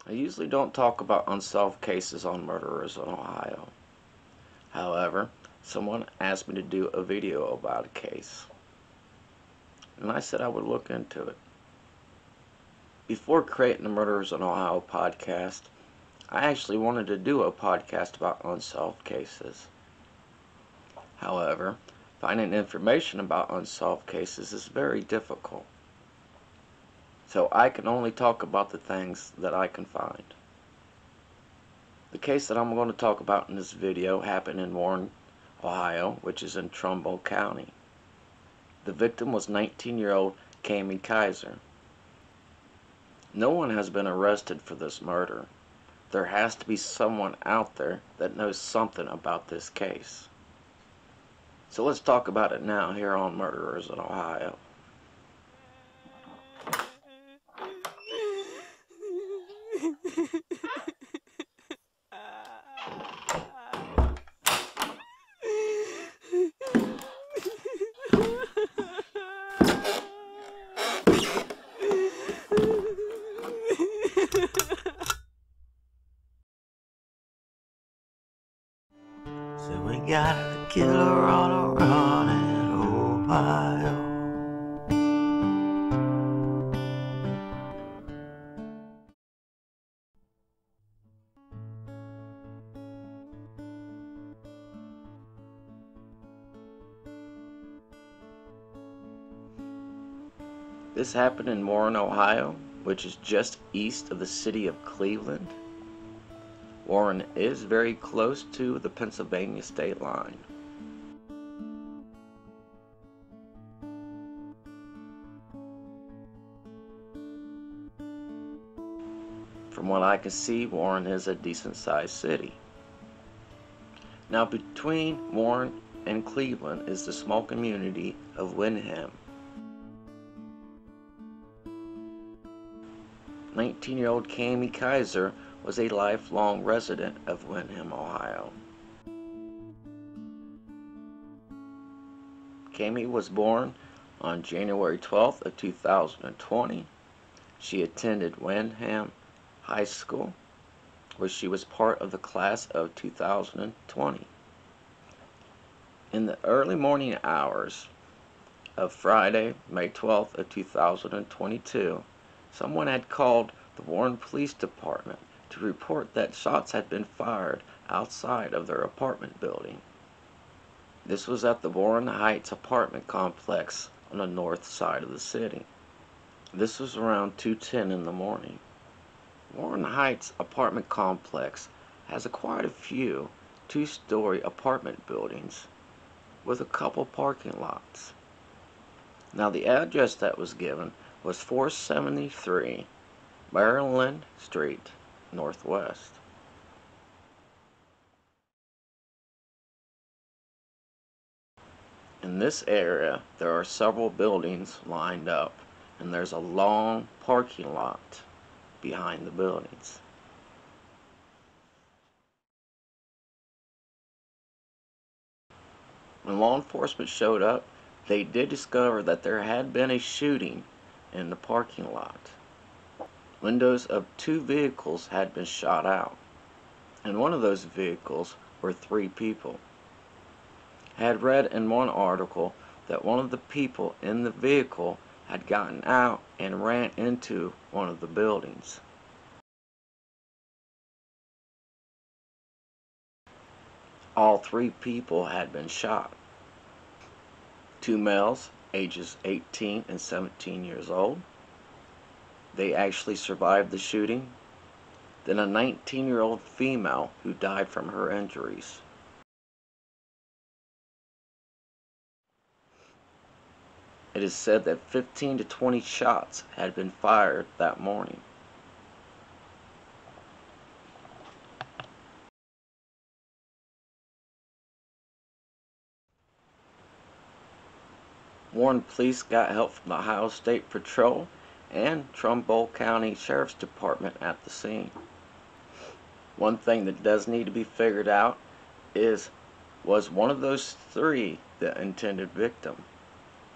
I usually don't talk about unsolved cases on murderers in Ohio. However, someone asked me to do a video about a case, and I said I would look into it. Before creating the Murderers in Ohio podcast, I actually wanted to do a podcast about unsolved cases. However, finding information about unsolved cases is very difficult. So I can only talk about the things that I can find. The case that I'm going to talk about in this video happened in Warren, Ohio, which is in Trumbull County. The victim was 19-year-old Kammie Kiser. No one has been arrested for this murder. There has to be someone out there that knows something about this case. So let's talk about it now here on Murderers in Ohio. So we got a killer on a run in Ohio. This happened in Warren, Ohio, which is just east of the city of Cleveland. Warren is very close to the Pennsylvania state line. From what I can see, Warren is a decent-sized city. Now, between Warren and Cleveland is the small community of Windham. 19-year-old Kammie Kiser was a lifelong resident of Windham, Ohio. Kammie was born on January 12th of 2020. She attended Windham High School, where she was part of the class of 2020. In the early morning hours of Friday, May 12th of 2022, someone had called the Warren Police Department to report that shots had been fired outside of their apartment building. This was at the Warren Heights apartment complex on the north side of the city. This was around 2:10 in the morning. Warren Heights apartment complex has quite a few two-story apartment buildings with a couple parking lots. Now, the address that was given was 473 Maryland Street, Northwest. In this area, there are several buildings lined up, and there's a long parking lot behind the buildings. When law enforcement showed up, they did discover that there had been a shooting in the parking lot. Windows of 2 vehicles had been shot out. In one of those vehicles were 3 people. I had read in one article that one of the people in the vehicle had gotten out and ran into one of the buildings. All 3 people had been shot. 2 males, ages 18 and 17 years old. They actually survived the shooting. Then a 19-year-old female who died from her injuries. It is said that 15 to 20 shots had been fired that morning. Warren police got help from the Ohio State Patrol and Trumbull County Sheriff's Department at the scene. One thing that does need to be figured out is, was one of those 3 the intended victim?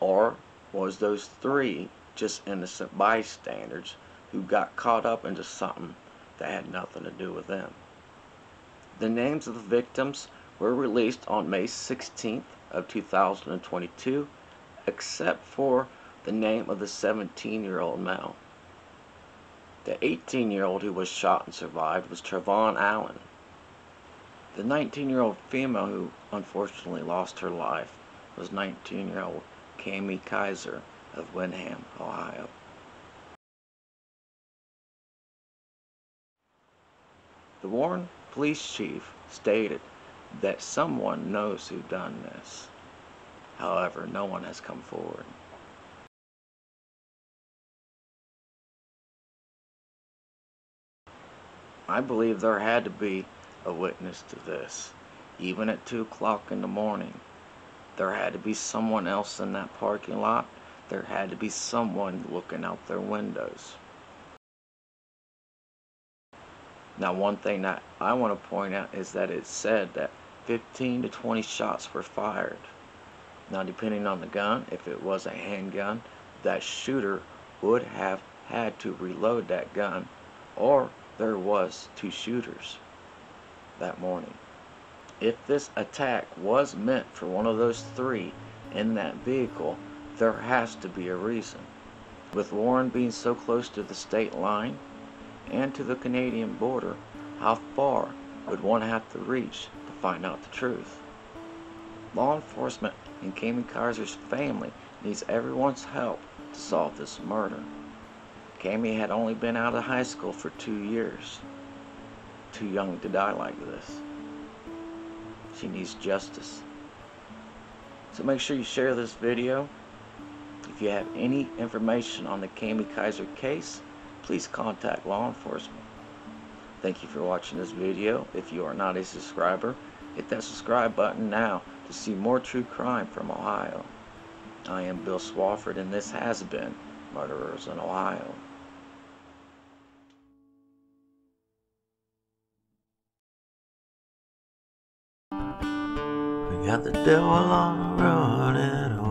Or was those 3 just innocent bystanders who got caught up into something that had nothing to do with them. The names of the victims were released on May 16th of 2022, except for the name of the 17-year-old male. The 18-year-old who was shot and survived was Trevon Allen. The 19-year-old female who unfortunately lost her life was 19-year-old Kammie Kiser of Windham, Ohio. The Warren police chief stated that someone knows who done this. However, no one has come forward. I believe there had to be a witness to this. Even at 2 o'clock in the morning, there had to be someone else in that parking lot. There had to be someone looking out their windows. Now, one thing that I want to point out is that it said that 15 to 20 shots were fired. Now, depending on the gun, if it was a handgun, that shooter would have had to reload that gun, or there was 2 shooters that morning. If this attack was meant for one of those 3 in that vehicle, there has to be a reason. With Warren being so close to the state line and to the Canadian border, how far would one have to reach to find out the truth? Law enforcement and Kammie Kiser's family needs everyone's help to solve this murder. Kammie had only been out of high school for 2 years. Too young to die like this. She needs justice. So make sure you share this video. If you have any information on the Kammie Kiser case, please contact law enforcement. Thank you for watching this video. If you are not a subscriber, hit that subscribe button now to see more true crime from Ohio. I am Bill Swafford, and this has been Murderers in Ohio. We got the devil on the run in